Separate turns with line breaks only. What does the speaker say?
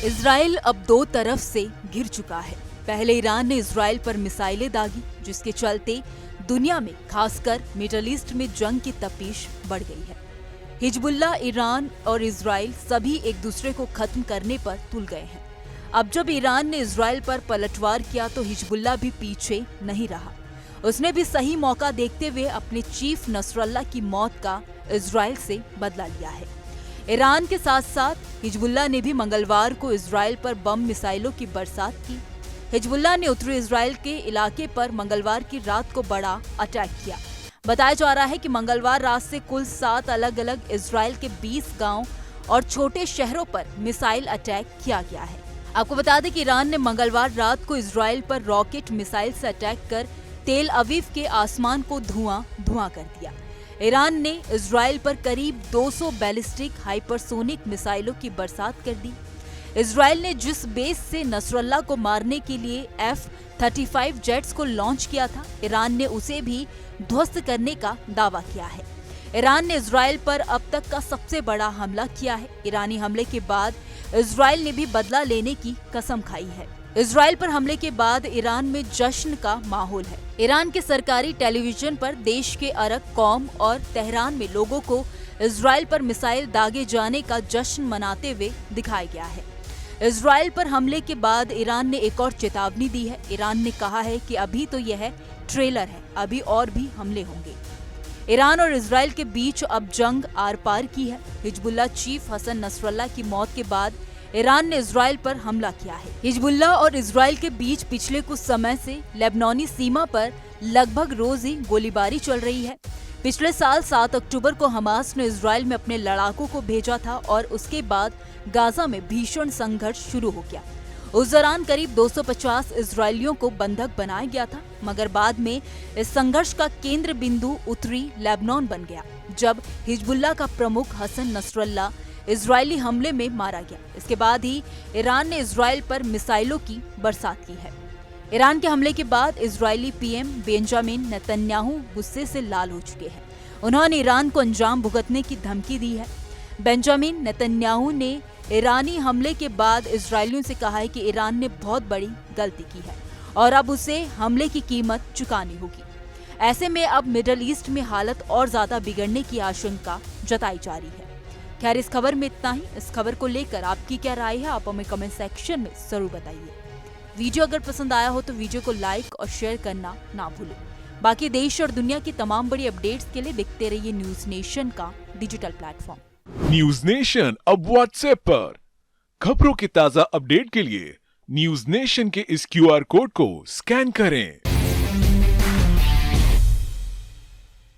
Israel अब दो तरफ से घिर चुका है। पहले ईरान ने इजराइल पर मिसाइलें दागी, जिसके चलते दुनिया में खासकर मिडल ईस्ट में जंग की तपीश बढ़ गई है। हिजबुल्लाह, ईरान और इजराइल सभी एक दूसरे को खत्म करने पर तुल गए हैं। अब जब ईरान ने इजराइल पर पलटवार किया तो हिजबुल्लाह भी पीछे नहीं रहा। उसने भी सही मौका देखते हुए अपने चीफ नसरल्लाह की मौत का इजराइल से बदला लिया है। ईरान के साथ साथ हिजबुल्लाह ने भी मंगलवार को इजराइल पर बम मिसाइलों की बरसात की। हिजबुल्लाह ने उत्तरी इजराइल के इलाके पर मंगलवार की रात को बड़ा अटैक किया। बताया जा रहा है कि मंगलवार रात से कुल 7 अलग अलग इजराइल के 20 गांव और छोटे शहरों पर मिसाइल अटैक किया गया है। आपको बता दें कि ईरान ने मंगलवार रात को इजराइल पर रॉकेट मिसाइल से अटैक कर तेल अवीव के आसमान को धुआं कर दिया। ईरान ने इजराइल पर करीब 200 बैलिस्टिक हाइपरसोनिक मिसाइलों की बरसात कर दी। इजराइल ने जिस बेस से नसरल्लाह को मारने के लिए F-35 जेट्स को लॉन्च किया था, ईरान ने उसे भी ध्वस्त करने का दावा किया है। ईरान ने इजराइल पर अब तक का सबसे बड़ा हमला किया है। ईरानी हमले के बाद इजराइल ने भी बदला लेने की कसम खाई है। इजराइल पर हमले के बाद ईरान में जश्न का माहौल है। ईरान के सरकारी टेलीविजन पर देश के अरब कौम और तेहरान में लोगों को इजराइल पर मिसाइल दागे जाने का जश्न मनाते हुए दिखाया गया है। इजराइल पर हमले के बाद ईरान ने एक और चेतावनी दी है। ईरान ने कहा है कि अभी तो यह ट्रेलर है, अभी और भी हमले होंगे। ईरान और इजराइल के बीच अब जंग आर पार की है। हिजबुल्लाह चीफ हसन नसरल्लाह की मौत के बाद ईरान ने इजराइल पर हमला किया है। हिजबुल्लाह और इजराइल के बीच पिछले कुछ समय से लेबनानी सीमा पर लगभग रोज ही गोलीबारी चल रही है। पिछले साल 7 अक्टूबर को हमास ने इजराइल में अपने लड़ाकों को भेजा था और उसके बाद गाजा में भीषण संघर्ष शुरू हो गया। उस दौरान करीब 250 इजरायलियों को बंधक बनाया गया था, मगर बाद में इस संघर्ष का केंद्र बिंदु उत्तरी लेबनान बन गया, जब हिजबुल्लाह का प्रमुख हसन नसरल्लाह इजरायली हमले में मारा गया। इसके बाद ही ईरान ने इजराइल पर मिसाइलों की बरसात की है। ईरान के हमले के बाद इजरायली पीएम बेंजामिन नेतन्याहू गुस्से से लाल हो चुके हैं। उन्होंने ईरान को अंजाम भुगतने की धमकी दी है। बेंजामिन नेतन्याहू ने ईरानी हमले के बाद इजरायलियों से कहा है कि ईरान ने बहुत बड़ी गलती की है और अब उसे हमले की कीमत चुकानी होगी। ऐसे में अब मिडल ईस्ट में हालत और ज्यादा बिगड़ने की आशंका जताई जा रही है। खैर, इस खबर में इतना ही। इस खबर को लेकर आपकी क्या राय है, आप हमें कमेंट सेक्शन में जरूर बताइए। वीडियो अगर पसंद आया हो तो वीडियो को लाइक और शेयर करना ना भूलें। बाकी देश और दुनिया की तमाम बड़ी अपडेट्स के लिए देखते रहिए न्यूज नेशन का डिजिटल प्लेटफॉर्म।
न्यूज नेशन अब व्हाट्सएप पर खबरों की ताजा अपडेट के लिए न्यूज नेशन के इस QR कोड को स्कैन करें।